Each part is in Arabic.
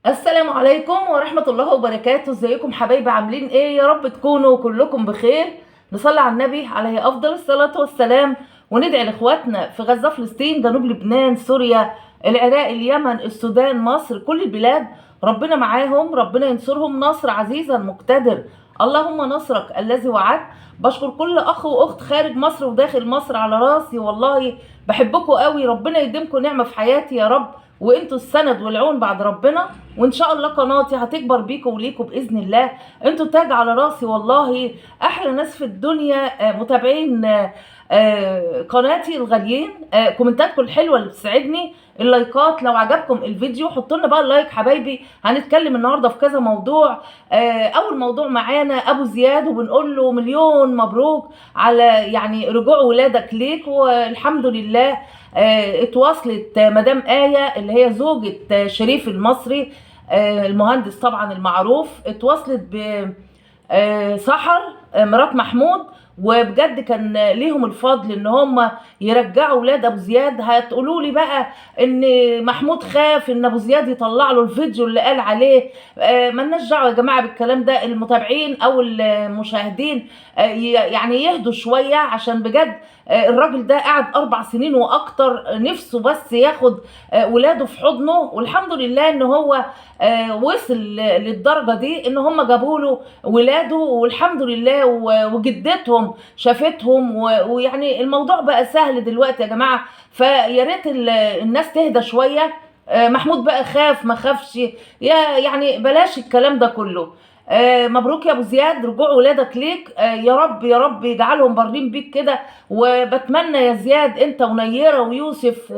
السلام عليكم ورحمة الله وبركاته. ازيكم حبايبي؟ عاملين ايه؟ يا رب تكونوا كلكم بخير. نصلي على النبي عليه افضل الصلاة والسلام، وندعي لاخواتنا في غزة، فلسطين، جنوب لبنان، سوريا، العراق، اليمن، السودان، مصر، كل البلاد. ربنا معاهم، ربنا ينصرهم نصر عزيزا مقتدر. اللهم نصرك الذي وعدت. بشكر كل اخ واخت خارج مصر وداخل مصر على راسي، والله بحبكم قوي. ربنا يديمكم نعمة في حياتي يا رب، وانتوا السند والعون بعد ربنا. وان شاء الله قناتي هتكبر بيكم وليكم باذن الله. انتوا تاج على راسي والله، احلى ناس في الدنيا. متابعين قناتي الغاليين. كومنتاتكم الحلوه اللي بتسعدني، اللايكات. لو عجبكم الفيديو حطوا لنا بقى اللايك حبايبي. هنتكلم النهارده في كذا موضوع. اول موضوع معانا ابو زياد، وبنقول له مليون مبروك على يعني رجوع ولادك ليك، والحمد لله. اتواصلت مدام آية اللي هي زوجة شريف المصري، المهندس طبعا المعروف، اتواصلت بسحر مرات محمود. وبجد كان ليهم الفضل ان هم يرجعوا ولاد ابو زياد. هتقولوا لي بقى ان محمود خاف ان ابو زياد يطلع له الفيديو اللي قال عليه. ملناش دعوه يا جماعه بالكلام ده. المتابعين او المشاهدين يعني يهدوا شويه، عشان بجد الراجل ده قعد 4 سنين واكتر نفسه بس ياخد ولاده في حضنه، والحمد لله ان هو وصل للدرجه دي، ان هم جابوا له ولاده والحمد لله. وجدتهم شافتهم، ويعني الموضوع بقى سهل دلوقتي يا جماعه. فيا ريت الناس تهدى شويه. محمود بقى خاف ما خافش، يعني بلاش الكلام ده كله. مبروك يا ابو زياد، رجوع ولادك ليك. يا رب يا رب يجعلهم بارين بيك كده. وبتمنى يا زياد انت ونيره ويوسف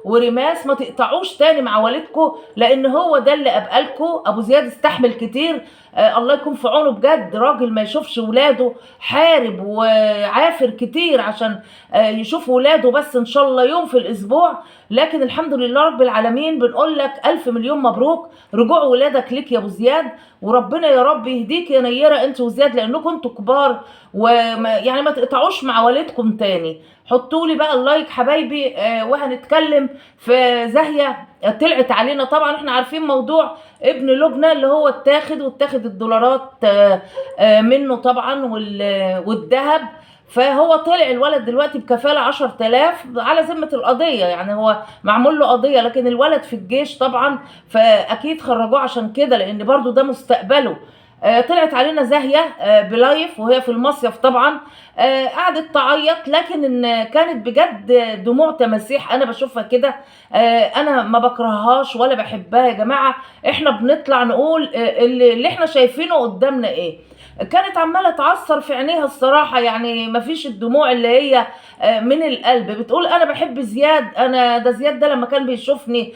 وريماس ما تقطعوش تاني مع والدكم، لان هو ده اللي ابقالكم. ابو زياد استحمل كتير. الله يكون في عونه، بجد راجل ما يشوفش ولاده. حارب وعافر كتير عشان يشوف ولاده، بس ان شاء الله يوم في الاسبوع. لكن الحمد لله رب العالمين، بنقول لك الف مليون مبروك رجوع ولادك ليك يا ابو زياد. وربنا يا رب يهديك يا نيره انت وزياد، لانكم انتوا كبار، يعني ما تقطعوش مع والدكم تاني. حطوا لي بقى اللايك حبايبي. وهنتكلم في زاهيه طلعت علينا. طبعا احنا عارفين موضوع ابن لبنى اللي هو واتاخد الدولارات منه طبعا، والذهب. فهو طلع الولد دلوقتي بكفالة 10,000 على ذمة القضية، يعني هو معمول له قضية، لكن الولد في الجيش طبعا، فأكيد خرجوه عشان كده، لأن برضو ده مستقبله. طلعت علينا زاهية بلايف وهي في المصيف طبعا. قعدت تعيط، لكن إن كانت بجد دموع تماسيح. انا بشوفها كده. انا ما بكرههاش ولا بحبها يا جماعة. احنا بنطلع نقول اللي احنا شايفينه قدامنا ايه. كانت عمالة تعصر في عينيها الصراحة، يعني مفيش الدموع اللي هي من القلب. بتقول انا بحب زياد. انا ده زياد ده لما كان بيشوفني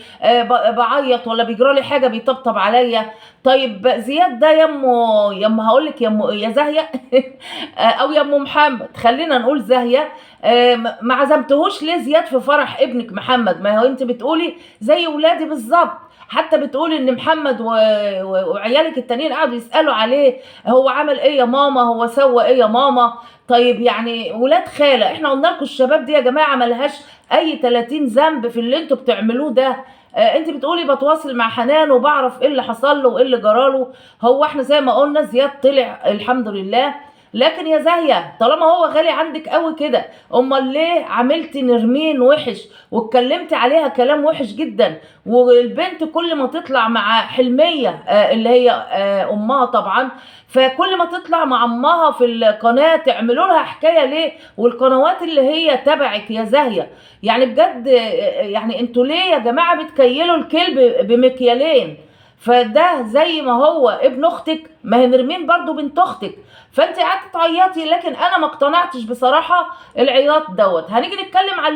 بعيط ولا بيجرالي حاجة بيطبطب عليا. طيب زياد ده يمه هقول لك يمه يا زاهيه او يمه محمد، خلينا نقول زاهيه. ما عزمتهوش ليه زياد في فرح ابنك محمد؟ ما هو انت بتقولي زي ولادي بالظبط. حتى بتقولي ان محمد وعيالك التانيين قعدوا يسالوا عليه، هو عمل ايه يا ماما، هو سوى ايه يا ماما. طيب يعني ولاد خاله. احنا قلنا لكم الشباب دي يا جماعه ملهاش اي 30 ذنب في اللي انتوا بتعملوه ده. انت بتقولي بتواصل مع حنان وبعرف ايه اللي حصل له وايه اللي جراله. هو احنا زي ما قلنا زياد طلع الحمد لله. لكن يا زاهيه طالما هو غالي عندك قوي كده، امال ليه عملتي نرمين وحش واتكلمتي عليها كلام وحش جدا؟ والبنت كل ما تطلع مع حلميه اللي هي امها طبعا، فكل ما تطلع مع امها في القناه تعملوا لها حكايه ليه؟ والقنوات اللي هي تبعك يا زاهيه، يعني بجد يعني انتوا ليه يا جماعه بتكيلوا الكلب بمكيالين؟ فده زي ما هو ابن اختك، ما هي نرمين برضو بنت اختك. فانت قعدت تعيطي، لكن انا ما اقتنعتش بصراحه العياط دوت. هنيجي نتكلم عن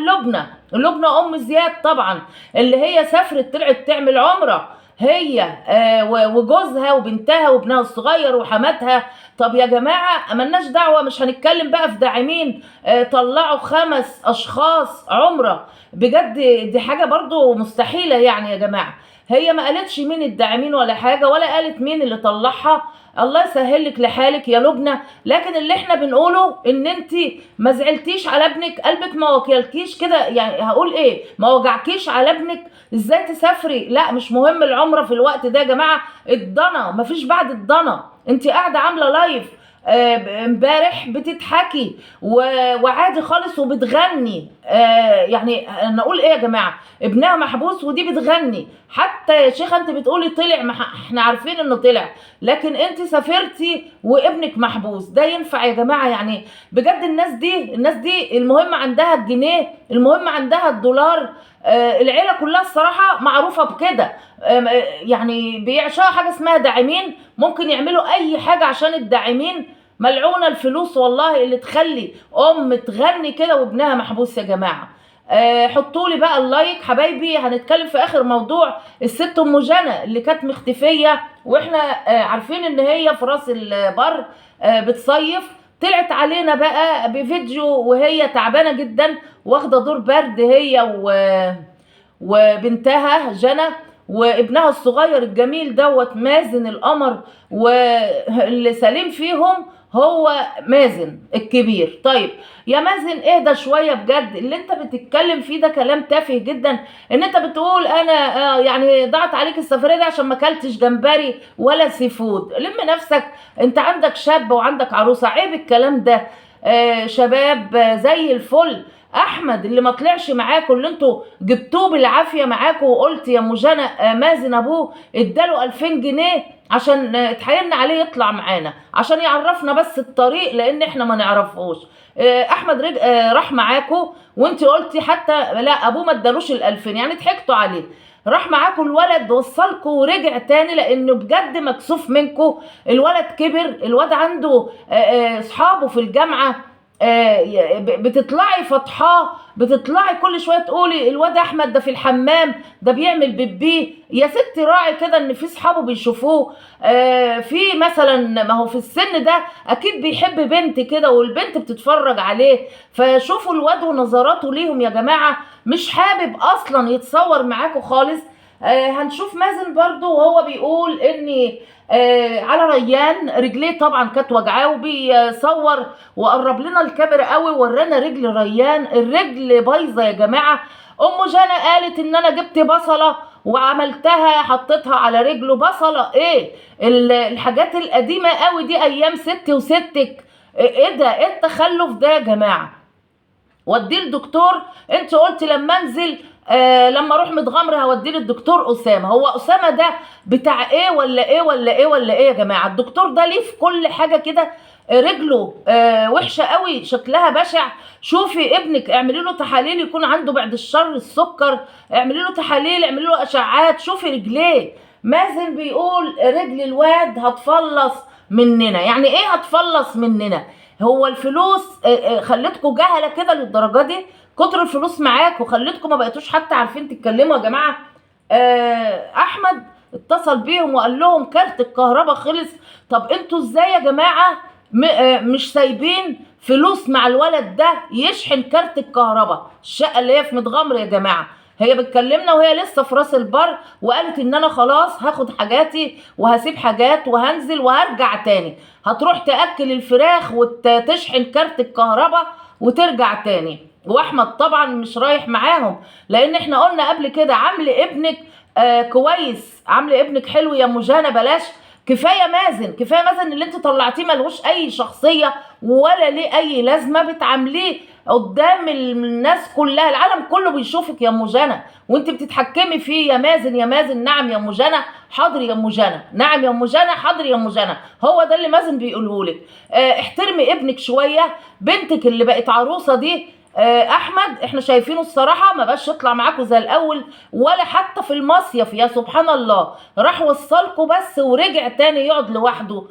لبنى ام زياد طبعا، اللي هي سافرت طلعت تعمل عمره، هي وجوزها وبنتها وابنها الصغير وحماتها. طب يا جماعه ملناش دعوه، مش هنتكلم بقى في داعمين طلعوا 5 اشخاص عمره. بجد دي حاجه برضو مستحيله يعني يا جماعه. هي ما قالتش مين الداعمين ولا حاجه، ولا قالت مين اللي طلعها. الله يسهل لك لحالك يا لبنى. لكن اللي احنا بنقوله ان انت ما زعلتيش على ابنك، قلبك ما وكلكيش كده، يعني هقول ايه، ما وجعكيش على ابنك ازاي تسافري. لا مش مهم العمره في الوقت ده يا جماعه، الضنا مفيش بعد الضنا. انت قاعده عامله لايف امبارح بتضحكي وعادي خالص وبتغني. يعني انا اقول ايه يا جماعه، ابنها محبوس ودي بتغني. حتى يا شيخه انت بتقولي طلع، ما احنا عارفين انه طلع، لكن انت سافرتي وابنك محبوس، ده ينفع يا جماعه؟ يعني بجد الناس دي المهم عندها الجنيه، المهم عندها الدولار. العيله كلها الصراحه معروفه بكده. يعني بيعشقوا حاجه اسمها داعمين، ممكن يعملوا اي حاجه عشان الداعمين. ملعونه الفلوس والله اللي تخلي ام تغني كده وابنها محبوس يا جماعه. حطوا لي بقى اللايك حبايبي. هنتكلم في اخر موضوع الست ام جنى اللي كانت مختفيه، واحنا عارفين ان هي في راس البر بتصيف. طلعت علينا بقى بفيديو وهي تعبانه جدا، واخده دور برد هي وبنتها جنى وابنها الصغير الجميل دوت مازن القمر، واللي سليم فيهم هو مازن الكبير. طيب يا مازن اهدى شويه بجد، اللي انت بتتكلم فيه ده كلام تافه جدا. ان انت بتقول انا يعني ضاعت عليك السفريه دي عشان ما اكلتش جمبري ولا سي فود. لم نفسك، انت عندك شاب وعندك عروسه، عيب الكلام ده. شباب زي الفل. احمد اللي ما طلعش معاكم، اللي انتوا جبتوه بالعافيه معاكم، وقلت يا ام جنى مازن ابوه اداله 2000 جنيه عشان اتحايلنا عليه يطلع معانا عشان يعرفنا بس الطريق، لان احنا ما نعرفوش. احمد راح معاكم، وانت قلتي حتى لا ابوه ما ادالوش ال2000، يعني ضحكتوا عليه. راح معاكم الولد وصلكم ورجع تاني، لانه بجد مكسوف منكم. الولد كبر، الولد عنده اصحابه في الجامعه. بتطلعي فضحاه، بتطلعي كل شويه تقولي الواد احمد ده في الحمام، ده بيعمل بيبي. يا ستي راعي كده ان في صحابه بيشوفوه. في مثلا، ما هو في السن ده اكيد بيحب بنت كده والبنت بتتفرج عليه، فشوفوا الواد ونظراته ليهم يا جماعه. مش حابب اصلا يتصور معاكم خالص. هنشوف مازن برضو وهو بيقول اني على ريان رجليه طبعا كانت وجعاه، وبيصور وقرب لنا الكاميرا قوي ورانا رجل ريان، الرجل بايظه يا جماعه. ام جنى قالت ان انا جبت بصله وعملتها حطيتها على رجله. بصله ايه؟ الحاجات القديمه قوي دي ايام ستي وستك. ايه ده؟ ايه التخلف ده يا جماعه؟ وديه الدكتور. انت قلت لما انزل لما اروح متغمر هوديه للدكتور اسامه. هو اسامه ده بتاع ايه ولا ايه ولا ايه ولا ايه يا جماعه؟ الدكتور ده ليه في كل حاجه كده. رجله وحشه قوي، شكلها بشع. شوفي ابنك، اعملي له تحاليل يكون عنده بعد الشر السكر، اعملي له تحاليل، اعملي له اشعاعات، شوفي رجليه. مازن بيقول رجل الواد هتفلص مننا. يعني ايه هتفلص مننا؟ هو الفلوس خلتكم جهله كده للدرجه دي؟ كتر الفلوس معاكم خلتكم ما بقيتوش حتى عارفين تتكلموا يا جماعه. احمد اتصل بيهم وقال لهم كارت الكهرباء خلص. طب انتوا ازاي يا جماعه مش سايبين فلوس مع الولد ده يشحن كارت الكهرباء؟ الشقه اللي هي في متغمر يا جماعه، هي بتكلمنا وهي لسه في راس البر، وقالت ان انا خلاص هاخد حاجاتي وهسيب حاجات وهنزل وهرجع تاني. هتروح تاكل الفراخ وتشحن كارت الكهرباء وترجع تاني. واحمد طبعا مش رايح معاهم، لان احنا قلنا قبل كده عامل ابنك كويس، عامل ابنك حلو يا ام جنى. بلاش، كفايه مازن، كفايه مازن اللي انت طلعتيه ملهوش اي شخصيه ولا ليه اي لازمه. بتعامليه قدام الناس كلها، العالم كله بيشوفك يا ام جنى وانت بتتحكمي فيه. يا مازن يا مازن، نعم يا ام جنى، حاضر يا ام جنى، نعم يا ام جنى، حاضر يا ام جنى. هو ده اللي مازن بيقوله لك. احترمي ابنك شويه. بنتك اللي بقت عروسه دي احمد احنا شايفينه الصراحه ما بقاش يطلع معاكم زي الاول، ولا حتى في المصيف. يا سبحان الله، راح وصلكوا بس ورجع تاني يقعد لوحده.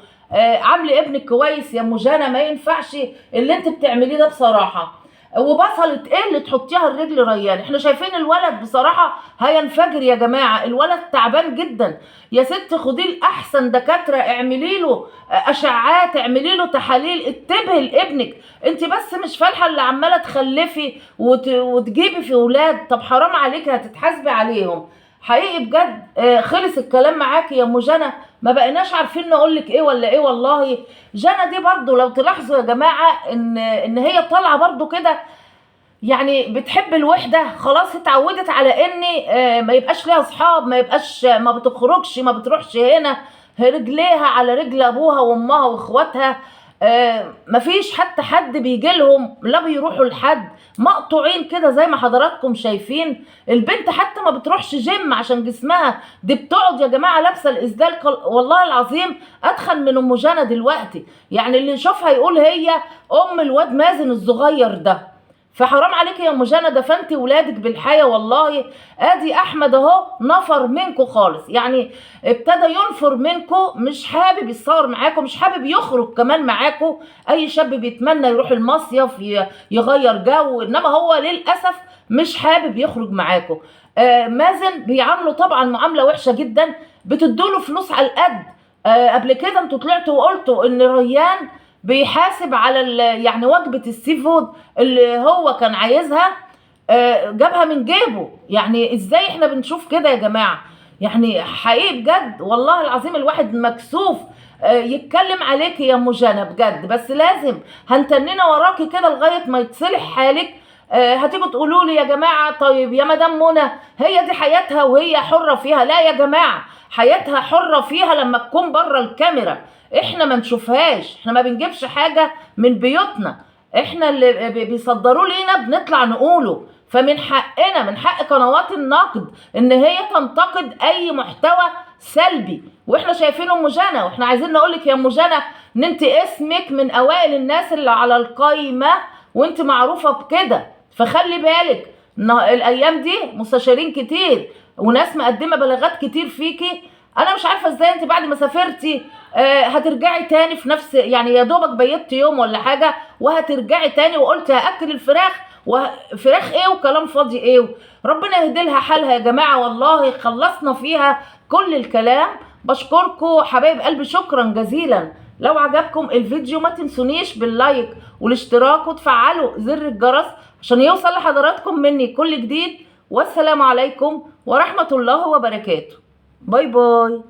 عامل ابنك كويس يا ام جنى، ما ينفعش اللي انت بتعمليه ده بصراحه. وبصلت ايه اللي تحطيها الرجل ريان؟ احنا شايفين الولد بصراحه هينفجر يا جماعه، الولد تعبان جدا. يا ست خديه لاحسن دكاتره، اعملي له اشعات، اعملي له تحاليل، انتبهي لابنك. انت بس مش فالحه اللي عماله تخلفي وتجيبي في اولاد. طب حرام عليكي، هتتحاسبي عليهم حقيقي بجد. خلص الكلام معاكي يا ام جنى، ما بقيناش عارفين نقولك ايه ولا ايه. والله جنى دي برضو لو تلاحظوا يا جماعة ان هي طالعة برضو كده، يعني بتحب الوحدة، خلاص اتعودت على ان ما يبقاش ليها اصحاب، ما يبقاش، ما بتخرجش، ما بتروحش هنا، رجليها على رجل ابوها وامها واخواتها. مفيش حتى حد بيجي لهم، لا بيروحوا لحد، مقطوعين كده زي ما حضراتكم شايفين. البنت حتى ما بتروحش جيم عشان جسمها، دي بتقعد يا جماعة لابسة الإسدال، والله العظيم أتخن من أم جنى دلوقتي. يعني اللي يشوفها يقول هي أم الواد مازن الصغير ده. فحرام عليك يا ام جنى، دفنتي ولادك بالحياه والله. ادي احمد اهو نفر منكم خالص، يعني ابتدى ينفر منكم، مش حابب يتصور معاكم، مش حابب يخرج كمان معاكم. اي شاب بيتمنى يروح المصيف يغير جو، انما هو للاسف مش حابب يخرج معاكم. مازن بيعامله طبعا معامله وحشه جدا، بتدوله فلوس على القد. قبل كده انتوا طلعتوا وقلتوا ان ريان بيحاسب على يعني وجبة السي فود اللي هو كان عايزها، جابها من جيبه. يعني ازاي احنا بنشوف كده يا جماعة؟ يعني حقيقي بجد والله العظيم الواحد مكسوف يتكلم عليكي يا ام جنى بجد. بس لازم هنتنينا وراكي كده لغاية ما يتصلح حالك. هتيجوا تقولوا لي يا جماعة طيب يا مدام منى هي دي حياتها وهي حرة فيها. لا يا جماعة، حياتها حرة فيها لما تكون بره الكاميرا، احنا ما نشوفهاش، احنا ما بنجيبش حاجة من بيوتنا، احنا اللي بيصدروا لينا بنطلع نقوله. فمن حقنا، من حق قنوات النقد ان هي تنتقد اي محتوى سلبي. واحنا شايفين ام جنى، واحنا عايزين نقولك يا ام جنى ان انت اسمك من اوائل الناس اللي على القايمة، وانت معروفة بكده. فخلي بالك الايام دي مستشارين كتير وناس مقدمة بلاغات كتير فيكي. انا مش عارفة ازاي انت بعد ما سافرتي هترجعي تاني في نفس، يعني يا دوبك بيتي يوم ولا حاجة وهترجعي تاني، وقلت هاكل الفراخ، وفراخ ايه وكلام فاضي ايه. ربنا يهدي لها حالها يا جماعة، والله خلصنا فيها كل الكلام. بشكركم حبايب قلبي، شكرا جزيلا. لو عجبكم الفيديو ما تنسونيش باللايك والاشتراك وتفعلوا زر الجرس عشان يوصل لحضراتكم مني كل جديد. والسلام عليكم ورحمة الله وبركاته. باي باي.